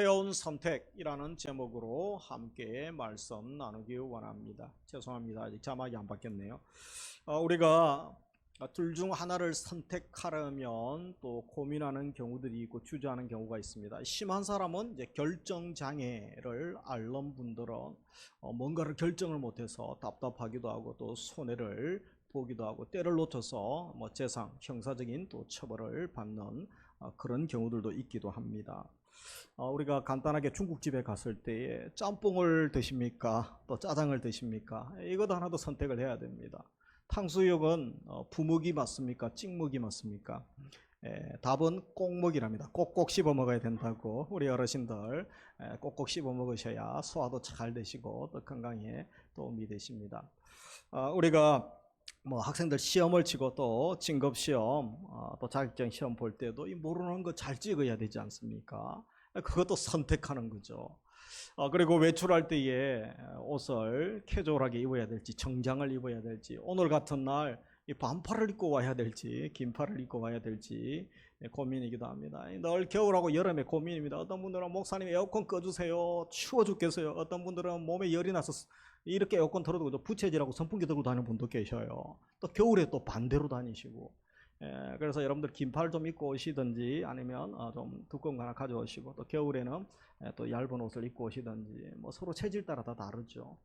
어려운 선택이라는 제목으로 함께 말씀 나누기 원합니다. 죄송합니다. 아직 자막이 안 바뀌었네요. 우리가 둘 중 하나를 선택하려면 또 고민하는 경우들이 있고 주저하는 경우가 있습니다. 심한 사람은 이제 결정 장애를 앓는 분들은 뭔가를 결정을 못해서 답답하기도 하고 또 손해를 보기도 하고 때를 놓쳐서 재상, 형사적인 또 처벌을 받는 그런 경우들도 있기도 합니다. 우리가 간단하게 중국집에 갔을 때 짬뽕을 드십니까? 또 짜장을 드십니까? 이것 하나도 선택을 해야 됩니다. 탕수육은 부먹이 맞습니까? 찍먹이 맞습니까? 답은 꼭먹이랍니다. 꼭꼭 씹어 먹어야 된다고 우리 어르신들 꼭꼭 씹어 먹으셔야 소화도 잘 되시고 또 건강에 도움이 되십니다. 우리가 학생들 시험을 치고 또 진급시험 또 자격증 시험 볼 때도 이 모르는 거 잘 찍어야 되지 않습니까? 그것도 선택하는 거죠. 그리고 외출할 때에 옷을 캐주얼하게 입어야 될지 정장을 입어야 될지 오늘 같은 날 이 반팔을 입고 와야 될지 긴팔을 입고 와야 될지 고민이기도 합니다. 늘 겨울하고 여름에 고민입니다. 어떤 분들은 목사님 에어컨 꺼주세요. 추워 죽겠어요. 어떤 분들은 몸에 열이 나서 이렇게 에어컨 틀어두고 부채질하고 선풍기 들고 다니는 분도 계셔요. 또 겨울에 또 반대로 다니시고. 그래서 여러분들 긴팔 좀 입고 오시든지 아니면 좀 두꺼운 거 하나 가져오시고 또 겨울에는 또 얇은 옷을 입고 오시든지 서로 체질 따라 다 다르죠.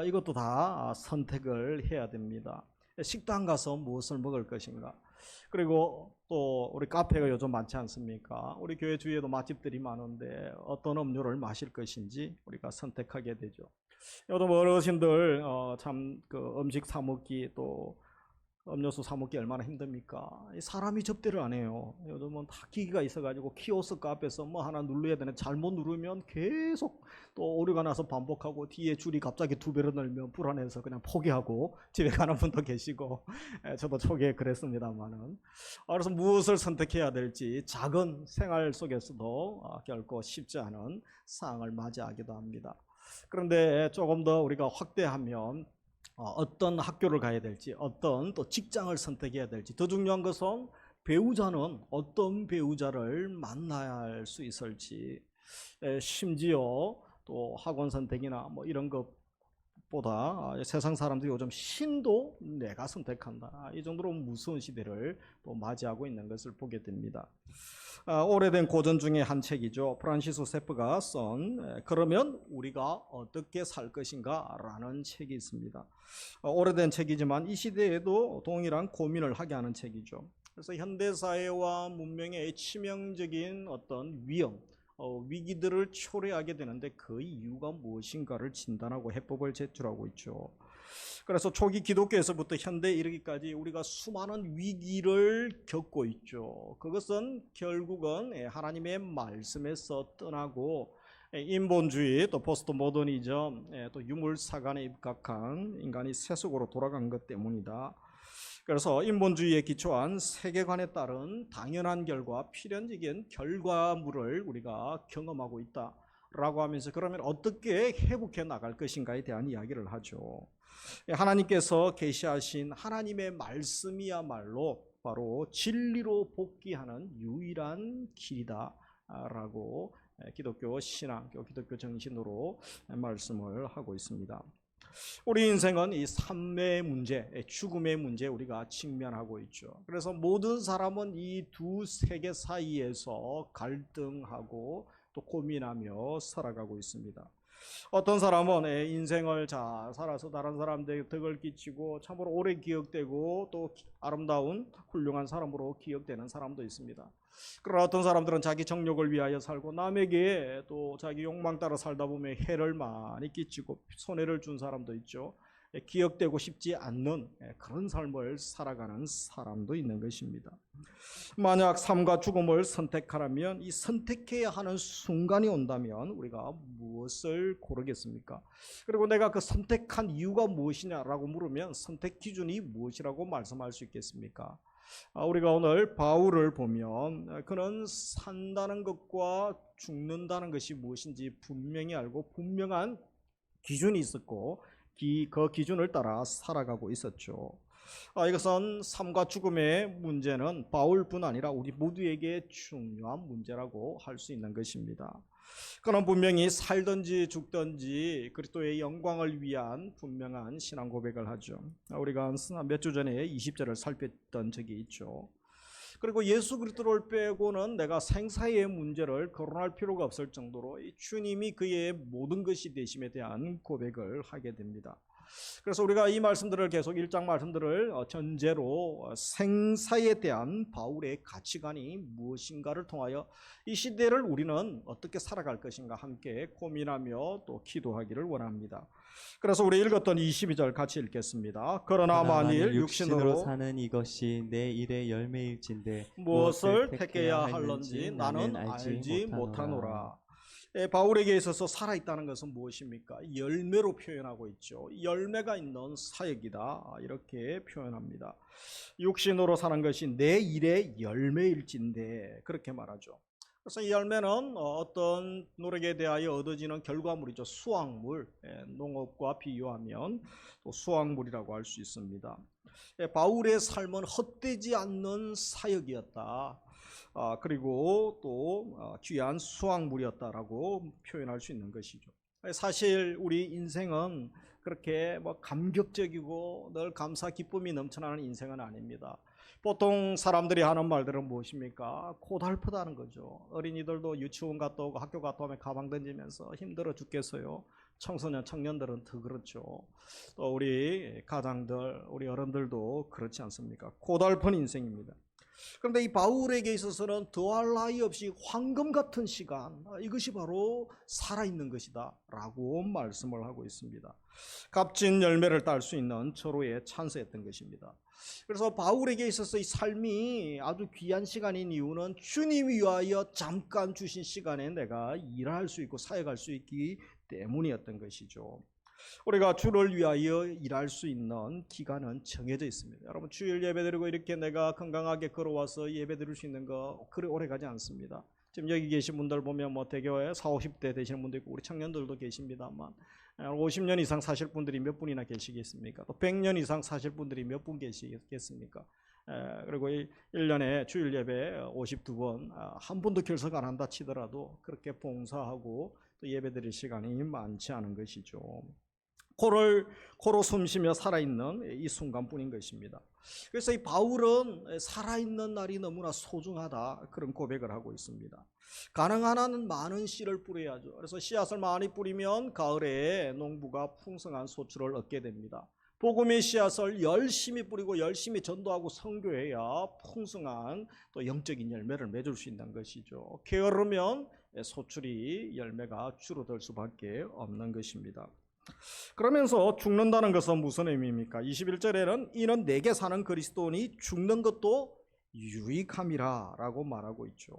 이것도 다 선택을 해야 됩니다. 식당 가서 무엇을 먹을 것인가. 그리고 또 우리 카페가 요즘 많지 않습니까? 우리 교회 주위에도 맛집들이 많은데 어떤 음료를 마실 것인지 우리가 선택하게 되죠. 요즘 어르신들 참 그 음식 사 먹기 또 음료수 사 먹기 얼마나 힘듭니까? 사람이 접대를 안 해요. 요즘은 다 기기가 있어가지고 키오스크 앞에서 뭐 하나 눌러야 되는데 잘못 누르면 계속 또 오류가 나서 반복하고 뒤에 줄이 갑자기 2배로 늘면 불안해서 그냥 포기하고 집에 가는 분도 계시고 저도 초기에 그랬습니다만은 그래서 무엇을 선택해야 될지 작은 생활 속에서도 결코 쉽지 않은 상황을 맞이하기도 합니다. 그런데 조금 더 우리가 확대하면 어떤 학교를 가야 될지 어떤 또 직장을 선택해야 될지 더 중요한 것은 배우자는 어떤 배우자를 만나야 할 수 있을지 심지어 또 학원 선택이나 이런 것보다 세상 사람들이 요즘 신도 내가 선택한다 이 정도로 무서운 시대를 또 맞이하고 있는 것을 보게 됩니다. 오래된 고전 중에 한 책이죠. 프란시스 세프가 쓴 그러면 우리가 어떻게 살 것인가 라는 책이 있습니다. 오래된 책이지만 이 시대에도 동일한 고민을 하게 하는 책이죠. 그래서 현대사회와 문명의 치명적인 어떤 위험, 위기들을 초래하게 되는데 그 이유가 무엇인가를 진단하고 해법을 제출하고 있죠. 그래서 초기 기독교에서부터 현대에 이르기까지 우리가 수많은 위기를 겪고 있죠. 그것은 결국은 하나님의 말씀에서 떠나고 인본주의 또 포스트 모더니즘 또 유물사관에 입각한 인간이 세속으로 돌아간 것 때문이다. 그래서 인본주의에 기초한 세계관에 따른 당연한 결과 필연적인 결과물을 우리가 경험하고 있다라고 하면서 그러면 어떻게 회복해 나갈 것인가에 대한 이야기를 하죠. 하나님께서 계시하신 하나님의 말씀이야말로 바로 진리로 복귀하는 유일한 길이다라고 기독교 신앙, 기독교 정신으로 말씀을 하고 있습니다. 우리 인생은 이 삶의 문제, 죽음의 문제 우리가 직면하고 있죠. 그래서 모든 사람은 이 두 세계 사이에서 갈등하고 또 고민하며 살아가고 있습니다. 어떤 사람은 인생을 잘 살아서 다른 사람들에게 덕을 끼치고 참으로 오래 기억되고 또 아름다운 훌륭한 사람으로 기억되는 사람도 있습니다. 그러나 어떤 사람들은 자기 정욕을 위하여 살고 남에게 또 자기 욕망 따라 살다 보면 해를 많이 끼치고 손해를 준 사람도 있죠. 기억되고 싶지 않는 그런 삶을 살아가는 사람도 있는 것입니다. 만약 삶과 죽음을 선택하라면 이 선택해야 하는 순간이 온다면 우리가 무엇을 고르겠습니까? 그리고 내가 그 선택한 이유가 무엇이냐라고 물으면 선택 기준이 무엇이라고 말씀할 수 있겠습니까? 우리가 오늘 바울을 보면 그는 산다는 것과 죽는다는 것이 무엇인지 분명히 알고 분명한 기준이 있었고 그 기준을 따라 살아가고 있었죠. 이것은 삶과 죽음의 문제는 바울뿐 아니라 우리 모두에게 중요한 문제라고 할 수 있는 것입니다. 그는 분명히 살든지 죽든지 그리스도의 영광을 위한 분명한 신앙 고백을 하죠. 우리가 몇 주 전에 20절을 살폈던 적이 있죠. 그리고 예수 그리스도를 빼고는 내가 생사의 문제를 거론할 필요가 없을 정도로 주님이 그의 모든 것이 되심에 대한 고백을 하게 됩니다. 그래서 우리가 이 말씀들을 계속 1장 말씀들을 전제로 생사에 대한 바울의 가치관이 무엇인가를 통하여 이 시대를 우리는 어떻게 살아갈 것인가 함께 고민하며 또 기도하기를 원합니다. 그래서 우리 읽었던 22절 같이 읽겠습니다. 그러나 만일 육신으로 사는 이것이 내 일의 열매일진데 무엇을 택해야 할런지 나는 알지 못하노라. 바울에게 있어서 살아있다는 것은 무엇입니까? 열매로 표현하고 있죠. 열매가 있는 사역이다, 이렇게 표현합니다. 육신으로 사는 것이 내 일의 열매일진데 그렇게 말하죠. 그래서 이 열매는 어떤 노력에 대하여 얻어지는 결과물이죠. 수확물, 농업과 비유하면 또 수확물이라고 할 수 있습니다. 바울의 삶은 헛되지 않는 사역이었다. 그리고 또 귀한 수확물이었다라고 표현할 수 있는 것이죠. 사실 우리 인생은 그렇게 감격적이고 늘 감사 기쁨이 넘쳐나는 인생은 아닙니다. 보통 사람들이 하는 말들은 무엇입니까? 고달프다는 거죠. 어린이들도 유치원 갔다 오고 학교 갔다 오면 가방 던지면서 힘들어 죽겠어요. 청소년, 청년들은 더 그렇죠. 또 우리 가장들, 우리 어른들도 그렇지 않습니까? 고달픈 인생입니다. 그런데 이 바울에게 있어서는 더할 나위 없이 황금 같은 시간, 이것이 바로 살아있는 것이다 라고 말씀을 하고 있습니다. 값진 열매를 딸 수 있는 절호에 찬스했던 것입니다. 그래서 바울에게 있어서 이 삶이 아주 귀한 시간인 이유는 주님 위하여 잠깐 주신 시간에 내가 일할 수 있고 사역할 수 있기 때문이었던 것이죠. 우리가 주를 위하여 일할 수 있는 기간은 정해져 있습니다. 여러분, 주일 예배드리고 이렇게 내가 건강하게 걸어와서 예배드릴 수 있는 거 그리 오래 가지 않습니다. 지금 여기 계신 분들 보면 대교에 40, 50대 되시는 분도 있고 우리 청년들도 계십니다만 50년 이상 사실 분들이 몇 분이나 계시겠습니까? 또 100년 이상 사실 분들이 몇 분 계시겠습니까? 그리고 1년에 주일 예배 52번 한 분도 결석 안 한다 치더라도 그렇게 봉사하고 또 예배드릴 시간이 많지 않은 것이죠. 코로 숨쉬며 살아있는 이 순간뿐인 것입니다. 그래서 이 바울은 살아있는 날이 너무나 소중하다, 그런 고백을 하고 있습니다. 가능한 한 많은 씨를 뿌려야죠. 그래서 씨앗을 많이 뿌리면 가을에 농부가 풍성한 소출을 얻게 됩니다. 복음의 씨앗을 열심히 뿌리고 열심히 전도하고 선교해야 풍성한 또 영적인 열매를 맺을 수 있는 것이죠. 게으르면 소출이 열매가 줄어들 수밖에 없는 것입니다. 그러면서 죽는다는 것은 무슨 의미입니까? 21절에는 이는 내게 사는 그리스도니 죽는 것도 유익함이라 라고 말하고 있죠.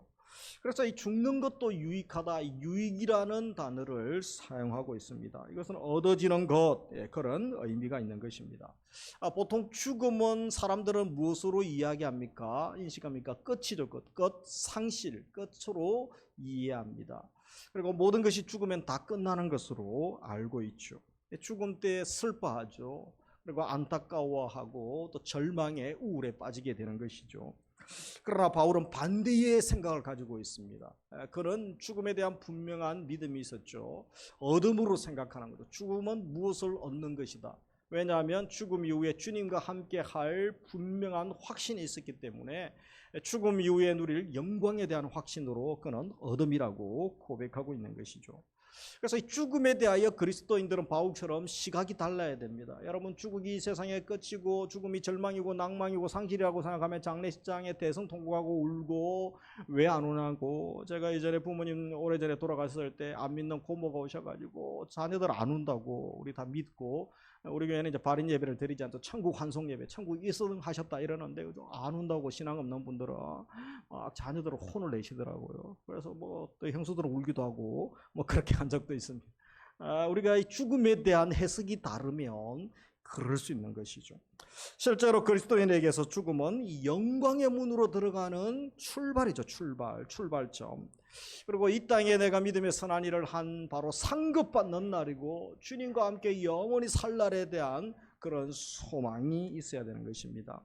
그래서 이 죽는 것도 유익하다, 유익이라는 단어를 사용하고 있습니다. 이것은 얻어지는 것, 그런 의미가 있는 것입니다. 보통 죽음은 사람들은 무엇으로 이야기합니까? 인식합니까? 끝이죠. 끝, 상실, 끝으로 이해합니다. 그리고 모든 것이 죽으면 다 끝나는 것으로 알고 있죠. 죽음 때 슬퍼하죠. 그리고 안타까워하고 또 절망에 우울에 빠지게 되는 것이죠. 그러나 바울은 반대의 생각을 가지고 있습니다. 그는 죽음에 대한 분명한 믿음이 있었죠. 얻음으로 생각하는 거죠. 죽음은 무엇을 얻는 것이다. 왜냐하면 죽음 이후에 주님과 함께 할 분명한 확신이 있었기 때문에 죽음 이후에 누릴 영광에 대한 확신으로 그는 얻음이라고 고백하고 있는 것이죠. 그래서 이 죽음에 대하여 그리스도인들은 바울처럼 시각이 달라야 됩니다. 여러분, 죽음이 세상의 끝이고 죽음이 절망이고 낭망이고 상실이라고 생각하면 장례식장에 대성통곡하고 울고 왜 안 오냐고. 제가 예전에 부모님 오래전에 돌아갔을 때 안 믿는 고모가 오셔가지고 자녀들 안 온다고 우리 다 믿고 우리 교회는 이제 발인 예배를 드리지 않고 천국 환송 예배, 천국 이승하셨다 이러는데 안 온다고 신앙 없는 분들은 자녀들을 혼을 내시더라고요. 그래서 또 형수들은 울기도 하고 그렇게 한 적도 있습니다. 우리가 이 죽음에 대한 해석이 다르면 그럴 수 있는 것이죠. 실제로 그리스도인에게서 죽음은 이 영광의 문으로 들어가는 출발이죠. 출발점. 그리고 이 땅에 내가 믿음의 선한 일을 한 바로 상급받는 날이고 주님과 함께 영원히 살 날에 대한 그런 소망이 있어야 되는 것입니다.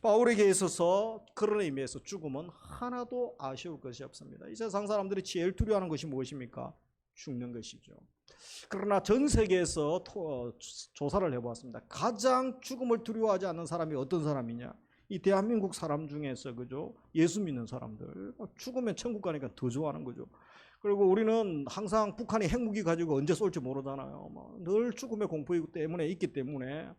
바울에게 있어서 그런 의미에서 죽음은 하나도 아쉬울 것이 없습니다. 이 세상 사람들이 제일 두려워하는 것이 무엇입니까? 죽는 것이죠. 그러나 전 세계에서 조사를 해보았습니다. 가장 죽음을 두려워하지 않는 사람이 어떤 사람이냐? 이 대한민국 사람 중에서 그죠? 예수 믿는 사람들 죽으면 천국 가니까 더 좋아하는 거죠. 그리고 우리는 항상 북한이 핵무기 가지고 언제 쏠지 모르잖아요. 늘 죽음의 공포 때문에 있기 때문에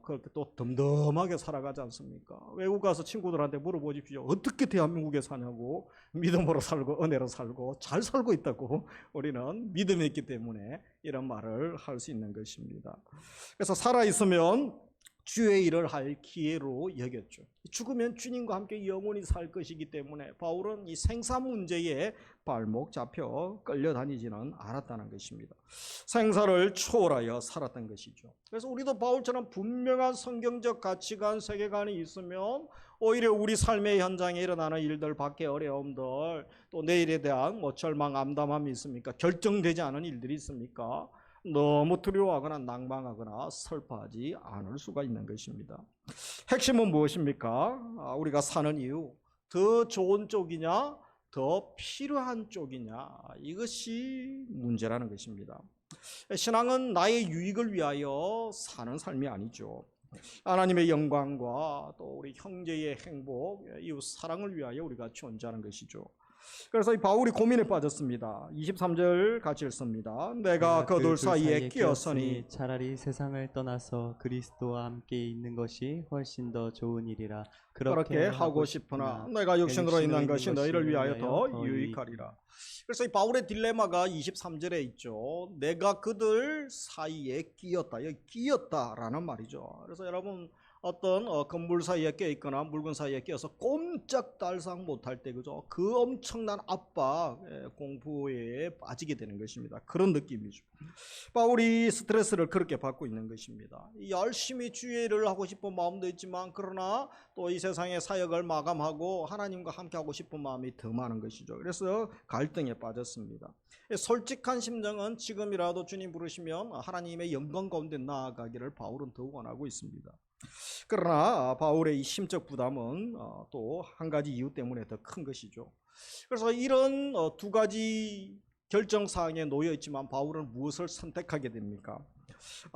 그렇게 또 덤덤하게 살아가지 않습니까? 외국 가서 친구들한테 물어보십시오. 어떻게 대한민국에 사냐고. 믿음으로 살고 은혜로 살고 잘 살고 있다고. 우리는 믿음이 있기 때문에 이런 말을 할 수 있는 것입니다. 그래서 살아있으면 주의 일을 할 기회로 여겼죠. 죽으면 주님과 함께 영원히 살 것이기 때문에 바울은 이 생사 문제에 발목 잡혀 끌려다니지는 않았다는 것입니다. 생사를 초월하여 살았던 것이죠. 그래서 우리도 바울처럼 분명한 성경적 가치관, 세계관이 있으면 오히려 우리 삶의 현장에 일어나는 일들, 밖의 어려움들, 또 내일에 대한 절망, 암담함이 있습니까? 결정되지 않은 일들이 있습니까? 너무 두려워하거나 낭망하거나 슬퍼하지 않을 수가 있는 것입니다. 핵심은 무엇입니까? 우리가 사는 이유, 더 좋은 쪽이냐, 더 필요한 쪽이냐, 이것이 문제라는 것입니다. 신앙은 나의 유익을 위하여 사는 삶이 아니죠. 하나님의 영광과 또 우리 형제의 행복, 이웃 사랑을 위하여 우리가 존재하는 것이죠. 그래서 이 바울이 고민에 빠졌습니다. 23절 같이 읽습니다. 내가 그 둘 사이에 끼었으니 차라리 세상을 떠나서 그리스도와 함께 있는 것이 훨씬 더 좋은 일이라 그렇게 하고 싶으나 내가 육신으로 있는 것이 너희를 위하여 더 유익하리라. 그래서 이 바울의 딜레마가 23절에 있죠. 내가 그들 사이에 끼었다. 여기 끼었다라는 말이죠. 그래서 여러분 어떤 건물 사이에 껴있거나 물건 사이에 껴서 꼼짝달싹 못할 때 그죠? 그 엄청난 압박, 공포에 빠지게 되는 것입니다. 그런 느낌이죠. 바울이 스트레스를 그렇게 받고 있는 것입니다. 열심히 주의 일을 하고 싶은 마음도 있지만 그러나 또 이 세상의 사역을 마감하고 하나님과 함께 하고 싶은 마음이 더 많은 것이죠. 그래서 갈등에 빠졌습니다. 솔직한 심정은 지금이라도 주님 부르시면 하나님의 영광 가운데 나아가기를 바울은 더 원하고 있습니다. 그러나 바울의 이 심적 부담은 또 한 가지 이유 때문에 더 큰 것이죠. 그래서 이런 두 가지 결정사항에 놓여 있지만 바울은 무엇을 선택하게 됩니까?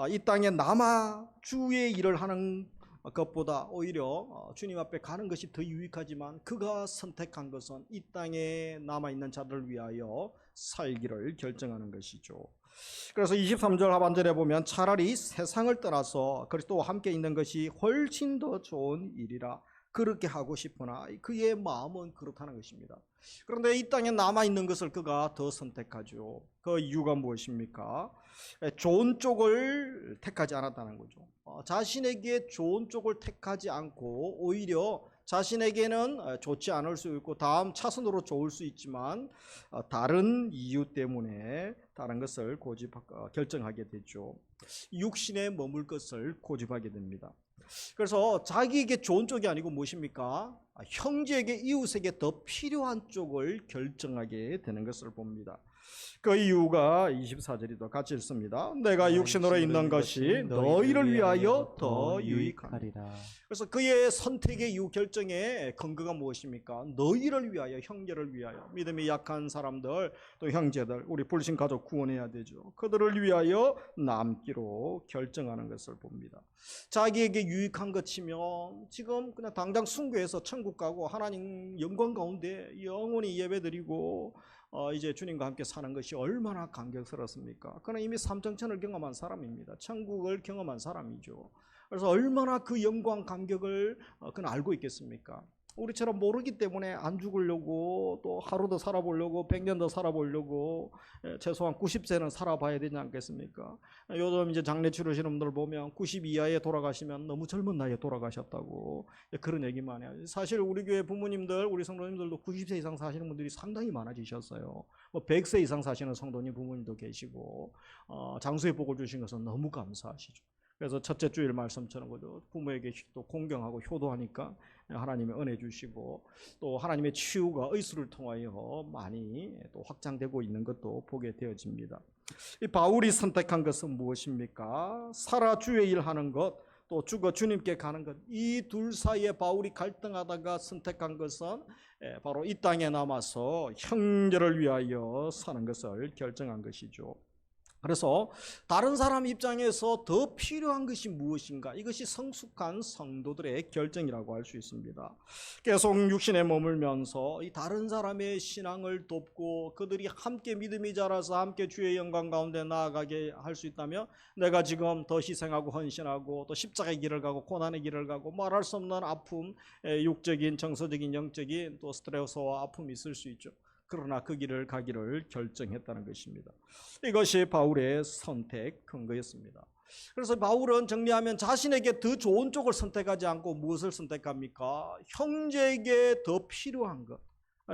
이 땅에 남아 주의 일을 하는 것보다 오히려 주님 앞에 가는 것이 더 유익하지만 그가 선택한 것은 이 땅에 남아있는 자들을 위하여 살기를 결정하는 것이죠. 그래서 23절 하반절에 보면 차라리 세상을 떠나서 그리스도와 함께 있는 것이 훨씬 더 좋은 일이라 그렇게 하고 싶으나 그의 마음은 그렇다는 것입니다. 그런데 이 땅에 남아있는 것을 그가 더 선택하죠. 그 이유가 무엇입니까? 좋은 쪽을 택하지 않았다는 거죠. 자신에게 좋은 쪽을 택하지 않고 오히려 자신에게는 좋지 않을 수 있고 다음 차선으로 좋을 수 있지만 다른 이유 때문에 다른 것을 결정하게 되죠. 육신에 머물 것을 고집하게 됩니다. 그래서 자기에게 좋은 쪽이 아니고 무엇입니까? 형제에게 이웃에게 더 필요한 쪽을 결정하게 되는 것을 봅니다. 그 이유가 24절이도 같이 읽습니다. 내가 육신으로 있는 것이 너희를 위하여 더 유익하리라. 그래서 그의 선택의 이유 결정의 근거가 무엇입니까? 너희를 위하여, 형제를 위하여, 믿음이 약한 사람들 또 형제들, 우리 불신 가족 구원해야 되죠. 그들을 위하여 남기로 결정하는 것을 봅니다. 자기에게 유익한 것 치면 지금 그냥 당장 순교해서 천국 가고 하나님 영광 가운데 영원히 예배드리고 이제 주님과 함께 사는 것이 얼마나 감격스럽습니까? 그는 이미 삼정천을 경험한 사람입니다. 천국을 경험한 사람이죠. 그래서 얼마나 그 영광 감격을 그는 알고 있겠습니까? 우리처럼 모르기 때문에 안 죽으려고 또 하루 더 살아보려고 100년 더 살아보려고 최소한 90세는 살아봐야 되지 않겠습니까? 요즘 이제 장례 치르시는 분들 보면 90 이하에 돌아가시면 너무 젊은 나이에 돌아가셨다고 그런 얘기만 해요. 사실 우리 교회 부모님들, 우리 성도님들도 90세 이상 사시는 분들이 상당히 많아지셨어요. 100세 이상 사시는 성도님 부모님도 계시고 장수의 복을 주신 것은 너무 감사하시죠. 그래서 첫째 주일 말씀처럼 그죠. 부모에게 또 공경하고 효도하니까 하나님의 은혜 주시고 또 하나님의 치유가 의술을 통하여 많이 또 확장되고 있는 것도 보게 되어집니다. 이 바울이 선택한 것은 무엇입니까? 살아 주의 일 하는 것, 또 죽어 주님께 가는 것. 이 둘 사이에 바울이 갈등하다가 선택한 것은 바로 이 땅에 남아서 형제를 위하여 사는 것을 결정한 것이죠. 그래서 다른 사람 입장에서 더 필요한 것이 무엇인가? 이것이 성숙한 성도들의 결정이라고 할 수 있습니다. 계속 육신에 머물면서 이 다른 사람의 신앙을 돕고 그들이 함께 믿음이 자라서 함께 주의 영광 가운데 나아가게 할 수 있다면 내가 지금 더 희생하고 헌신하고 또 십자가의 길을 가고 고난의 길을 가고 말할 수 없는 아픔, 육적인, 정서적인, 영적인 또 스트레스와 아픔이 있을 수 있죠. 그러나 그 길을 가기를 결정했다는 것입니다. 이것이 바울의 선택 근거였습니다. 그래서 바울은 정리하면 자신에게 더 좋은 쪽을 선택하지 않고 무엇을 선택합니까? 형제에게 더 필요한 것.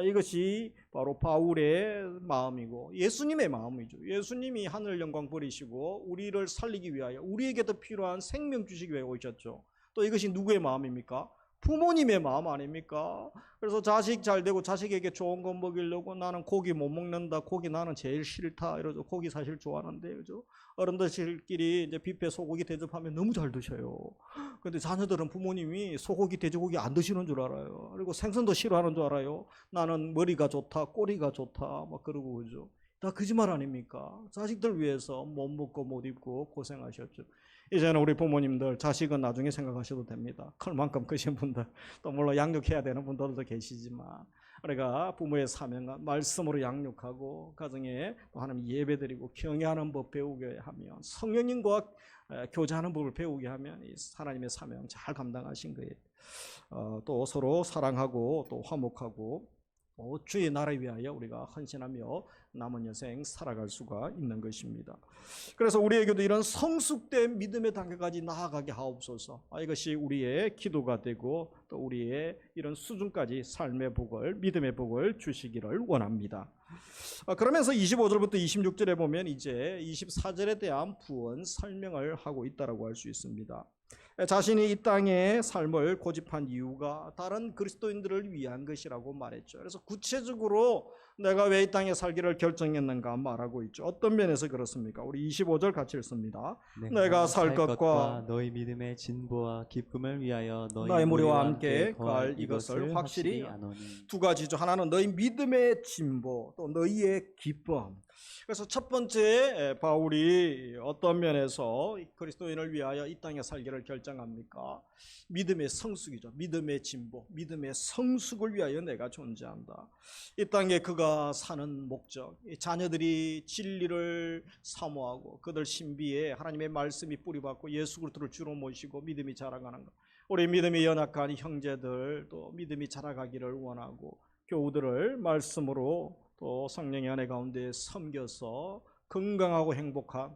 이것이 바로 바울의 마음이고 예수님의 마음이죠. 예수님이 하늘 영광 버리시고 우리를 살리기 위하여 우리에게 더 필요한 생명 주시기 위해 오셨죠. 또 이것이 누구의 마음입니까? 부모님의 마음 아닙니까? 그래서 자식 잘 되고 자식에게 좋은 거 먹이려고 나는 고기 못 먹는다. 고기 나는 제일 싫다. 이러죠. 고기 사실 좋아하는데, 그죠? 어른들끼리 이제 뷔페 소고기 대접하면 너무 잘 드셔요. 근데 자녀들은 부모님이 소고기, 돼지고기 안 드시는 줄 알아요. 그리고 생선도 싫어하는 줄 알아요. 나는 머리가 좋다, 꼬리가 좋다, 막 그러고, 그죠? 다 거짓말 아닙니까? 자식들 위해서 못 먹고 못 입고 고생하셨죠. 이제는 우리 부모님들 자식은 나중에 생각하셔도 됩니다. 클 만큼 크신 분들, 또 물론 양육해야 되는 분들도 계시지만 우리가 부모의 사명은 말씀으로 양육하고 가정에 또 하나님 예배드리고 경외하는 법 배우게 하면 성령님과 교제하는 법을 배우게 하면 이 하나님의 사명 잘 감당하신 거예요. 또 서로 사랑하고 또 화목하고 주의 나라를 위하여 우리가 헌신하며 남은 여생 살아갈 수가 있는 것입니다. 그래서 우리에게도 이런 성숙된 믿음의 단계까지 나아가게 하옵소서. 이것이 우리의 기도가 되고 또 우리의 이런 수준까지 삶의 복을, 믿음의 복을 주시기를 원합니다. 그러면서 25절부터 26절에 보면 이제 24절에 대한 부언 설명을 하고 있다고 할 수 있습니다. 자신이 이 땅의 삶을 고집한 이유가 다른 그리스도인들을 위한 것이라고 말했죠. 그래서 구체적으로 내가 왜 이 땅에 살기를 결정했는가 말하고 있죠. 어떤 면에서 그렇습니까? 우리 25절 같이 읽습니다. 내가 살 것과 너희 믿음의 진보와 기쁨을 위하여 너희 무리와 함께 거할 이것을 확실히 아노니. 두 가지죠. 하나는 너희 믿음의 진보, 또 너희의 기쁨. 그래서 첫 번째 바울이 어떤 면에서 그리스도인을 위하여 이 땅에 살기를 결정합니까? 믿음의 성숙이죠. 믿음의 진보, 믿음의 성숙을 위하여 내가 존재한다. 이 땅에 그가 사는 목적, 자녀들이 진리를 사모하고 그들 신비에 하나님의 말씀이 뿌리박고 예수 그리스도를 주로 모시고 믿음이 자라가는 것. 우리 믿음이 연약한 형제들 또 믿음이 자라가기를 원하고 교우들을 말씀으로 또 성령의 은혜 가운데 섬겨서 건강하고 행복한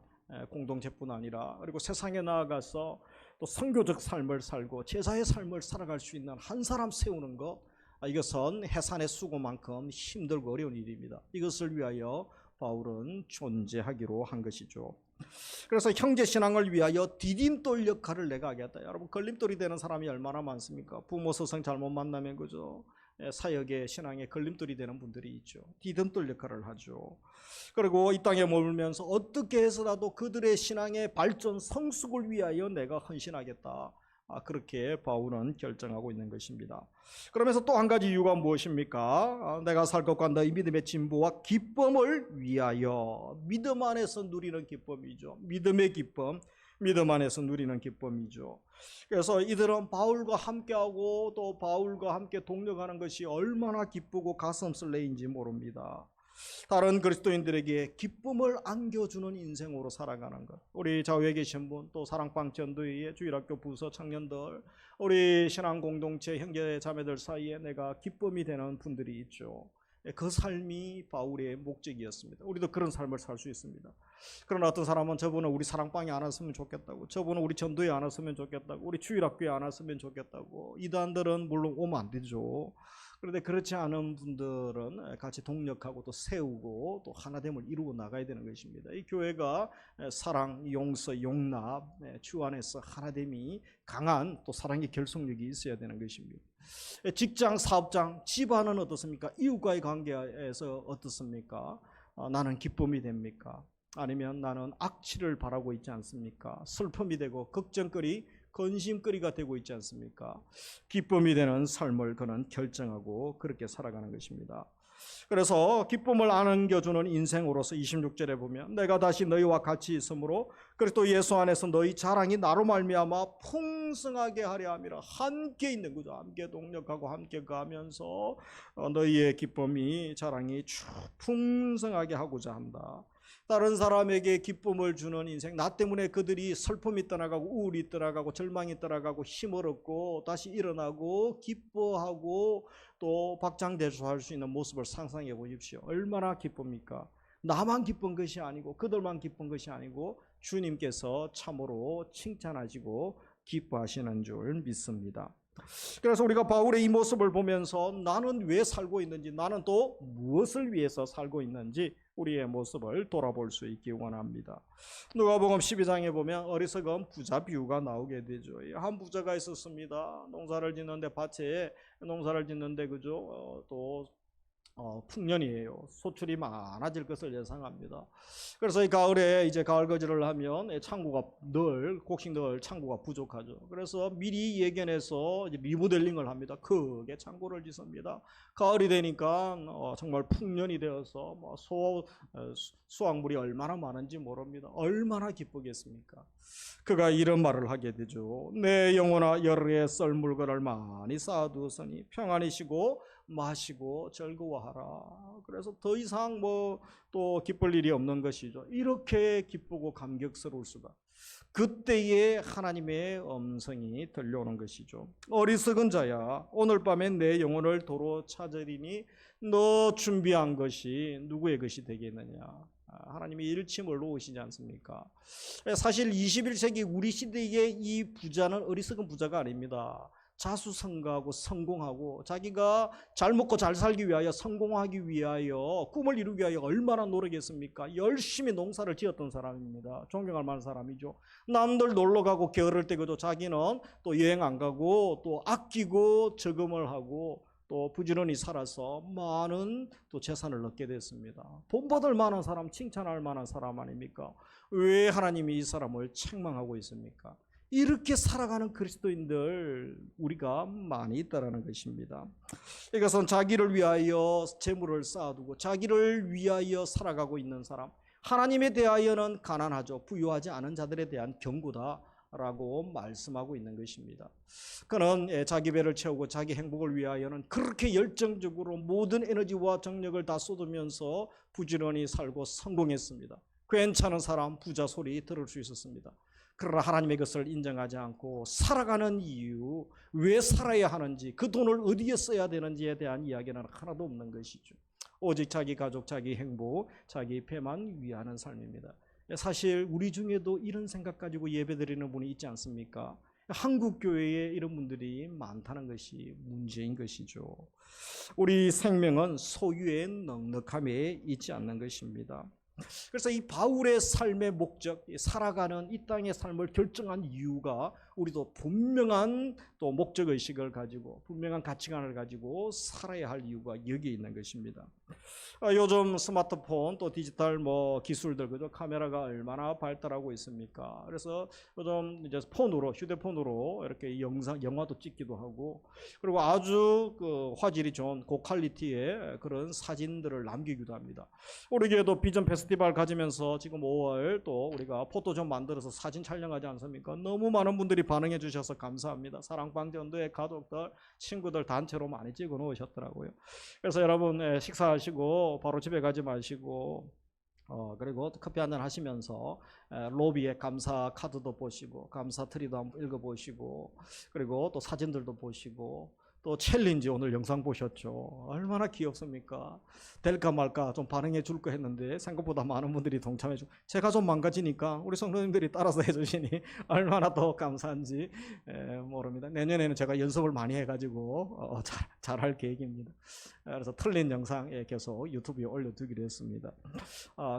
공동체뿐 아니라 그리고 세상에 나아가서 또 선교적 삶을 살고 제자의 삶을 살아갈 수 있는 한 사람 세우는 것, 이것은 해산의 수고만큼 힘들고 어려운 일입니다. 이것을 위하여 바울은 존재하기로 한 것이죠. 그래서 형제 신앙을 위하여 디딤돌 역할을 내가 하겠다. 여러분 걸림돌이 되는 사람이 얼마나 많습니까? 부모 스승 잘못 만나면 그죠? 사역의 신앙에 걸림돌이 되는 분들이 있죠. 디딤돌 역할을 하죠. 그리고 이 땅에 머물면서 어떻게 해서라도 그들의 신앙의 발전 성숙을 위하여 내가 헌신하겠다. 그렇게 바울은 결정하고 있는 것입니다. 그러면서 또 한 가지 이유가 무엇입니까? 내가 살 것과 너희 믿음의 진보와 기쁨을 위하여. 믿음 안에서 누리는 기쁨이죠. 믿음의 기쁨, 믿음 안에서 누리는 기쁨이죠. 그래서 이들은 바울과 함께하고 또 바울과 함께 동력하는 것이 얼마나 기쁘고 가슴 설레인지 모릅니다. 다른 그리스도인들에게 기쁨을 안겨주는 인생으로 살아가는 것. 우리 좌우에 계신 분, 또 사랑방 전도회의 주일학교 부서 청년들, 우리 신앙 공동체 형제 자매들 사이에 내가 기쁨이 되는 분들이 있죠. 그 삶이 바울의 목적이었습니다. 우리도 그런 삶을 살 수 있습니다. 그러나 어떤 사람은 저분은 우리 사랑방에 안 왔으면 좋겠다고, 저분은 우리 전도에 안 왔으면 좋겠다고, 우리 주일학교에 안 왔으면 좋겠다고. 이단들은 물론 오면 안 되죠. 그런데 그렇지 않은 분들은 같이 동력하고 또 세우고 또 하나됨을 이루고 나가야 되는 것입니다. 이 교회가 사랑, 용서, 용납, 주 안에서 하나됨이 강한 또 사랑의 결속력이 있어야 되는 것입니다. 직장, 사업장, 집안은 어떻습니까? 이웃과의 관계에서 어떻습니까? 나는 기쁨이 됩니까? 아니면 나는 악취를 바라고 있지 않습니까? 슬픔이 되고 걱정거리, 근심거리가 되고 있지 않습니까? 기쁨이 되는 삶을 그는 결정하고 그렇게 살아가는 것입니다. 그래서 기쁨을 안겨주는 인생으로서 26절에 보면 내가 다시 너희와 같이 있으므로 그리스도 예수 안에서 너희 자랑이 나로 말미암아 풍성하게 하려 함이라. 함께 있는 거죠. 함께 동력하고 함께 가면서 너희의 기쁨이 자랑이 풍성하게 하고자 한다. 다른 사람에게 기쁨을 주는 인생, 나 때문에 그들이 슬픔이 떠나가고 우울이 떠나가고 절망이 떠나가고 힘을 얻고 다시 일어나고 기뻐하고 또 박장대소할 수 있는 모습을 상상해 보십시오. 얼마나 기쁩니까? 나만 기쁜 것이 아니고 그들만 기쁜 것이 아니고 주님께서 참으로 칭찬하시고 기뻐하시는 줄 믿습니다. 그래서 우리가 바울의 이 모습을 보면서 나는 왜 살고 있는지, 나는 또 무엇을 위해서 살고 있는지 우리의 모습을 돌아볼 수 있기 원합니다. 누가복음 12장에 보면 어리석은 부자 비유가 나오게 되죠. 한 부자가 있었습니다. 농사를 짓는데 밭에 농사를 짓는데 그죠? 또 풍년이에요. 소출이 많아질 것을 예상합니다. 그래서 이 가을에 이제 가을 거지를 하면 곡식 늘 창고가 부족하죠. 그래서 미리 예견해서 리모델링을 합니다. 크게 창고를 짓습니다. 가을이 되니까 정말 풍년이 되어서 수확물이 얼마나 많은지 모릅니다. 얼마나 기쁘겠습니까? 그가 이런 말을 하게 되죠. 내 영혼아 열에 썰 물건을 많이 쌓아두었으니 평안히 쉬고 마시고 즐거워하라. 그래서 더 이상 또 기쁠 일이 없는 것이죠. 이렇게 기쁘고 감격스러울 수가. 그때에 하나님의 음성이 들려오는 것이죠. 어리석은 자야, 오늘 밤에 내 영혼을 도로 찾으리니 너 준비한 것이 누구의 것이 되겠느냐. 하나님이 일침을 놓으시지 않습니까? 사실 21세기 우리 시대의 이 부자는 어리석은 부자가 아닙니다. 자수성가하고 성공하고 자기가 잘 먹고 잘 살기 위하여 성공하기 위하여 꿈을 이루기 위하여 얼마나 노력했습니까? 열심히 농사를 지었던 사람입니다. 존경할 만한 사람이죠. 남들 놀러 가고 게으를 때 그도 자기는 또 여행 안 가고 또 아끼고 저금을 하고 또 부지런히 살아서 많은 또 재산을 얻게 됐습니다. 본받을 만한 사람, 칭찬할 만한 사람 아닙니까? 왜 하나님이 이 사람을 책망하고 있습니까? 이렇게 살아가는 그리스도인들 우리가 많이 있다라는 것입니다. 이것은 자기를 위하여 재물을 쌓아두고 자기를 위하여 살아가고 있는 사람, 하나님에 대하여는 가난하죠. 부유하지 않은 자들에 대한 경고다라고 말씀하고 있는 것입니다. 그는 자기 배를 채우고 자기 행복을 위하여는 그렇게 열정적으로 모든 에너지와 정력을 다 쏟으면서 부지런히 살고 성공했습니다. 괜찮은 사람, 부자 소리 들을 수 있었습니다. 그러나 하나님의 것을 인정하지 않고 살아가는 이유, 왜 살아야 하는지, 그 돈을 어디에 써야 되는지에 대한 이야기는 하나도 없는 것이죠. 오직 자기 가족, 자기 행복, 자기 배만 위하는 삶입니다. 사실 우리 중에도 이런 생각 가지고 예배드리는 분이 있지 않습니까? 한국 교회에 이런 분들이 많다는 것이 문제인 것이죠. 우리 생명은 소유의 넉넉함에 있지 않는 것입니다. 그래서 이 바울의 삶의 목적, 살아가는 이 땅의 삶을 결정한 이유가 우리도 분명한 또 목적의식을 가지고 분명한 가치관을 가지고 살아야 할 이유가 여기에 있는 것입니다. 요즘 스마트폰 또 디지털 기술들 그죠? 카메라가 얼마나 발달하고 있습니까? 그래서 요즘 이제 휴대폰으로 이렇게 영화도 찍기도 하고 그리고 아주 화질이 좋은 고퀄리티의 그런 사진들을 남기기도 합니다. 우리 교회도 비전 페스티벌 가지면서 지금 5월 또 우리가 포토존 만들어서 사진 촬영하지 않습니까? 너무 많은 분들이 반응해 주셔서 감사합니다. 사랑방전도의 가족들, 친구들 단체로 많이 찍어 놓으셨더라고요. 그래서 여러분 식사하시고 바로 집에 가지 마시고 그리고 커피 한잔 하시면서 로비에 감사 카드도 보시고 감사 트리도 한번 읽어보시고 그리고 또 사진들도 보시고 또 챌린지 오늘 영상 보셨죠? 얼마나 귀엽습니까? 될까 말까 좀 반응해 줄까 했는데 생각보다 많은 분들이 동참해 주고 제가 좀 망가지니까 우리 성도님들이 따라서 해주시니 얼마나 더 감사한지 모릅니다. 내년에는 제가 연습을 많이 해가지고 잘할 계획입니다. 그래서 틀린 영상 계속 유튜브에 올려두기로 했습니다.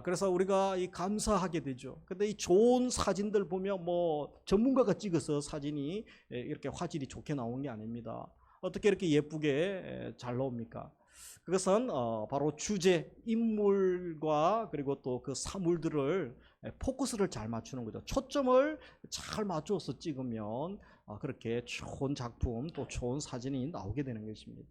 그래서 우리가 이 감사하게 되죠. 근데 이 좋은 사진들 보면 뭐 전문가가 찍어서 사진이 이렇게 화질이 좋게 나온 게 아닙니다. 어떻게 이렇게 예쁘게 잘 나옵니까? 그것은 바로 주제, 인물과 그리고 또 그 사물들을 포커스를 잘 맞추는 거죠. 초점을 잘 맞춰서 찍으면 그렇게 좋은 작품 또 좋은 사진이 나오게 되는 것입니다.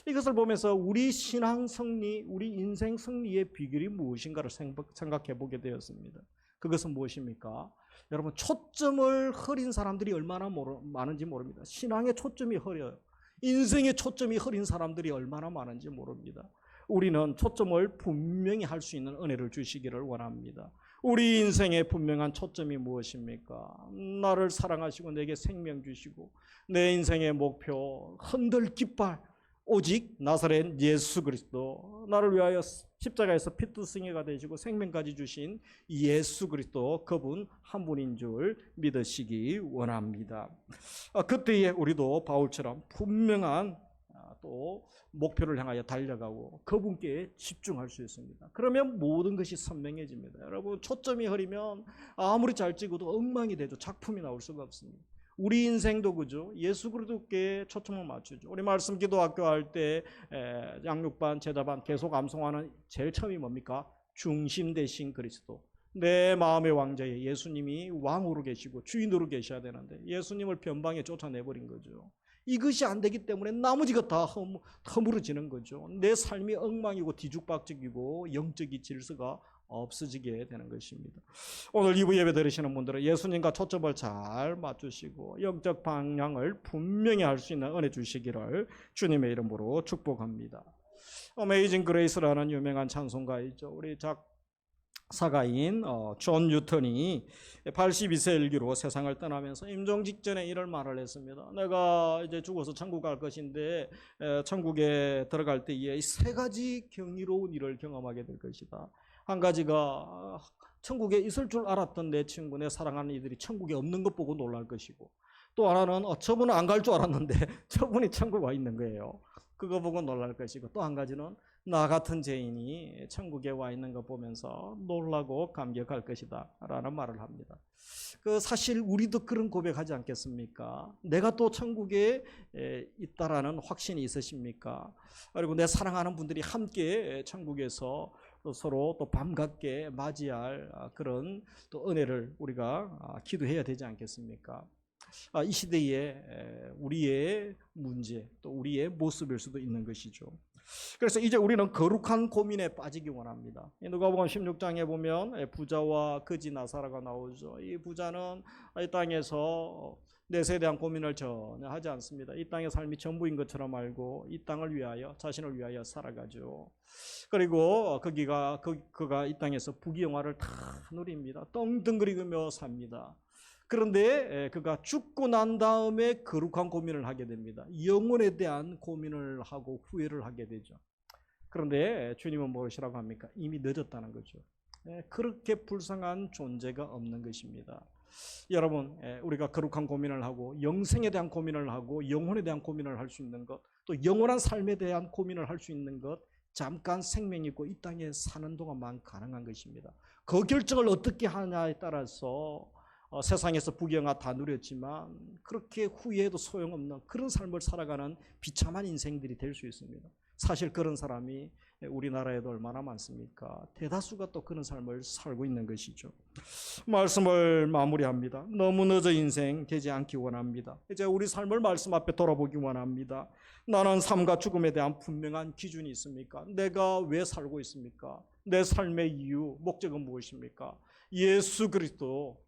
이것을 보면서 우리 신앙 승리, 우리 인생 승리의 비결이 무엇인가를 생각해 보게 되었습니다. 그것은 무엇입니까? 여러분, 초점을 흐린 사람들이 얼마나 많은지 모릅니다. 신앙의 초점이 흐려요. 인생의 초점이 흐린 사람들이 얼마나 많은지 모릅니다. 우리는 초점을 분명히 할 수 있는 은혜를 주시기를 원합니다. 우리 인생의 분명한 초점이 무엇입니까? 나를 사랑하시고 내게 생명 주시고 내 인생의 목표 흔들 깃발 오직 나사렛 예수 그리스도, 나를 위하여 십자가에서 피투성이가 되시고 생명까지 주신 예수 그리스도, 그분 한 분인 줄 믿으시기 원합니다. 그때에 우리도 바울처럼 분명한 또 목표를 향하여 달려가고 그분께 집중할 수 있습니다. 그러면 모든 것이 선명해집니다. 여러분, 초점이 흐리면 아무리 잘 찍어도 엉망이 되죠. 작품이 나올 수가 없습니다. 우리 인생도 그죠. 예수 그리스도께 초점을 맞추죠. 우리 말씀 기도학교 할 때 양육반, 제자반 계속 암송하는 제일 처음이 뭡니까? 중심 되신 그리스도. 내 마음의 왕자에 예수님이 왕으로 계시고 주인으로 계셔야 되는데 예수님을 변방에 쫓아내버린 거죠. 이것이 안 되기 때문에 나머지가 다 허물어지는 거죠. 내 삶이 엉망이고 뒤죽박죽이고 영적인 질서가 없어지게 되는 것입니다. 오늘 2부 예배 들으시는 분들은 예수님과 초점을 잘 맞추시고 영적 방향을 분명히 할 수 있는 은혜 주시기를 주님의 이름으로 축복합니다. 어메이징 그레이스라는 유명한 찬송가이죠. 우리 작사가인 존 뉴턴이 82세 일기로 세상을 떠나면서 임종 직전에 이런 말을 했습니다. 내가 이제 죽어서 천국 갈 것인데 천국에 들어갈 때에 세 가지 경이로운 일을 경험하게 될 것이다. 한 가지가 천국에 있을 줄 알았던 내 친구, 내 사랑하는 이들이 천국에 없는 것 보고 놀랄 것이고, 또 하나는 저분은 안 갈 줄 알았는데 저분이 천국에 와 있는 거예요. 그거 보고 놀랄 것이고, 또 한 가지는 나 같은 죄인이 천국에 와 있는 거 보면서 놀라고 감격할 것이다 라는 말을 합니다. 사실 우리도 그런 고백하지 않겠습니까? 내가 또 천국에 있다라는 확신이 있으십니까? 그리고 내 사랑하는 분들이 함께 천국에서 서로 또 밤같게 맞이할 그런 또 은혜를 우리가 기도해야 되지 않겠습니까? 이 시대에 우리의 문제 또 우리의 모습일 수도 있는 것이죠. 그래서 이제 우리는 거룩한 고민에 빠지기 원합니다. 누가복음 16장에 보면 부자와 거지 나사로가 나오죠. 이 부자는 이 땅에서 내세에 대한 고민을 전혀 하지 않습니다. 이 땅의 삶이 전부인 것처럼 알고 이 땅을 위하여, 자신을 위하여 살아가죠. 그리고 그가 이 땅에서 부귀영화를 다 누립니다. 떵떵거리며 삽니다. 그런데 그가 죽고 난 다음에 거룩한 고민을 하게 됩니다. 영혼에 대한 고민을 하고 후회를 하게 되죠. 그런데 주님은 무엇이라고 합니까? 이미 늦었다는 거죠. 그렇게 불쌍한 존재가 없는 것입니다. 여러분, 우리가 거룩한 고민을 하고 영생에 대한 고민을 하고 영혼에 대한 고민을 할 수 있는 것, 또 영원한 삶에 대한 고민을 할 수 있는 것, 잠깐 생명이 있고 이 땅에 사는 동안만 가능한 것입니다. 그 결정을 어떻게 하냐에 따라서 세상에서 부귀영화 다 누렸지만 그렇게 후회해도 소용없는 그런 삶을 살아가는 비참한 인생들이 될 수 있습니다. 사실 그런 사람이 우리나라에도 얼마나 많습니까? 대다수가 또 그런 삶을 살고 있는 것이죠. 말씀을 마무리합니다. 너무 늦어 인생 되지 않기 원합니다. 이제 우리 삶을 말씀 앞에 돌아보기 원합니다. 나는 삶과 죽음에 대한 분명한 기준이 있습니까? 내가 왜 살고 있습니까? 내 삶의 이유, 목적은 무엇입니까? 예수 그리스도,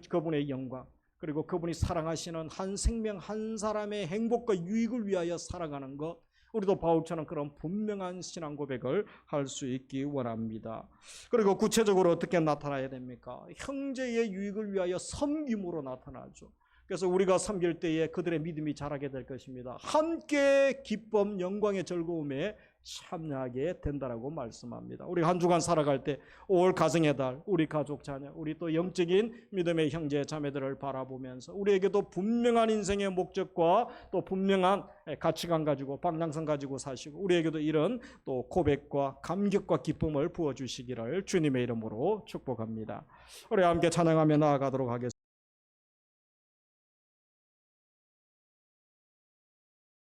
그분의 영광, 그리고 그분이 사랑하시는 한 생명 한 사람의 행복과 유익을 위하여 살아가는 것, 우리도 바울처럼 그런 분명한 신앙 고백을 할 수 있기 원합니다. 그리고 구체적으로 어떻게 나타나야 됩니까? 형제의 유익을 위하여 섬김으로 나타나죠. 그래서 우리가 섬길 때에 그들의 믿음이 자라게 될 것입니다. 함께 기쁨, 영광의 즐거움에 참여하게 된다라고 말씀합니다. 우리 한 주간 살아갈 때 올 가정의 달, 우리 가족 자녀, 우리 또 영적인 믿음의 형제 자매들을 바라보면서 우리에게도 분명한 인생의 목적과 또 분명한 가치관 가지고 방향성 가지고 사시고 우리에게도 이런 또 고백과 감격과 기쁨을 부어주시기를 주님의 이름으로 축복합니다. 우리 함께 찬양하며 나아가도록 하겠습니다.